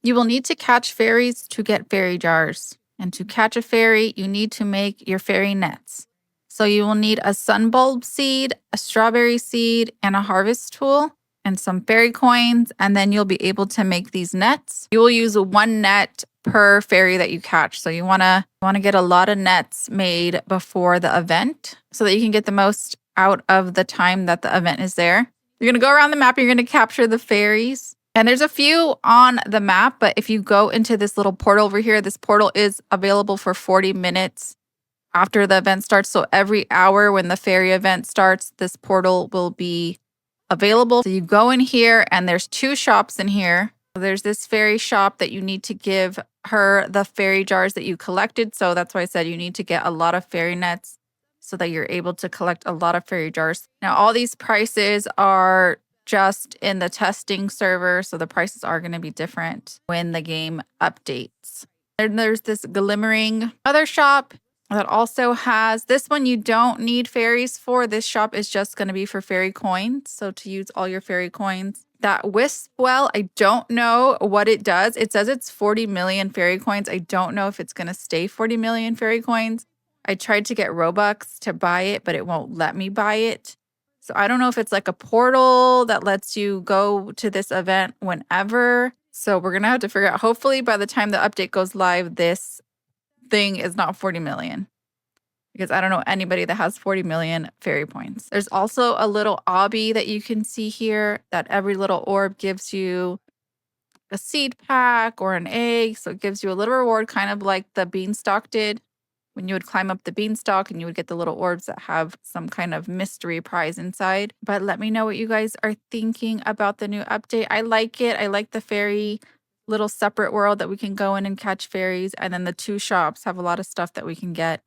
You will need to catch fairies to get fairy jars. And to catch a fairy, you need to make your fairy nets. So you will need a sunbulb seed, a strawberry seed, and a harvest tool, and some fairy coins, and then you'll be able to make these nets. You will use one net per fairy that you catch. So you want to get a lot of nets made before the event so that you can get the most out of the time that the event is there. You're going to go around the map, you're going to capture the fairies. And there's a few on the map, but if you go into this little portal over here, this portal is available for 40 minutes after the event starts. So every hour when the fairy event starts, this portal will be available. So you go in here and there's 2 shops in here. There's this fairy shop that you need to give her the fairy jars that you collected. So that's why I said you need to get a lot of fairy nets so that you're able to collect a lot of fairy jars. Now, all these prices are just in the testing server, so the prices are going to be different when the game updates. And there's this glimmering other shop that also has this one. You don't need fairies for. This shop is just going to be for fairy coins, so to use all your fairy coins. That wisp well, I don't know what it does. It says it's 40 million fairy coins. I don't know if it's going to stay 40 million fairy coins. I tried to get Robux to buy it, but it won't let me buy it. So I don't know if it's like a portal that lets you go to this event whenever. So we're going to have to figure out, hopefully by the time the update goes live, this thing is not 40 million. Because I don't know anybody that has 40 million fairy points. There's also a little obby that you can see here that every little orb gives you a seed pack or an egg. So it gives you a little reward, kind of like the beanstalk did when you would climb up the beanstalk and you would get the little orbs that have some kind of mystery prize inside. But let me know what you guys are thinking about the new update. I like it. I like the fairy little separate world that we can go in and catch fairies. And then the 2 shops have a lot of stuff that we can get.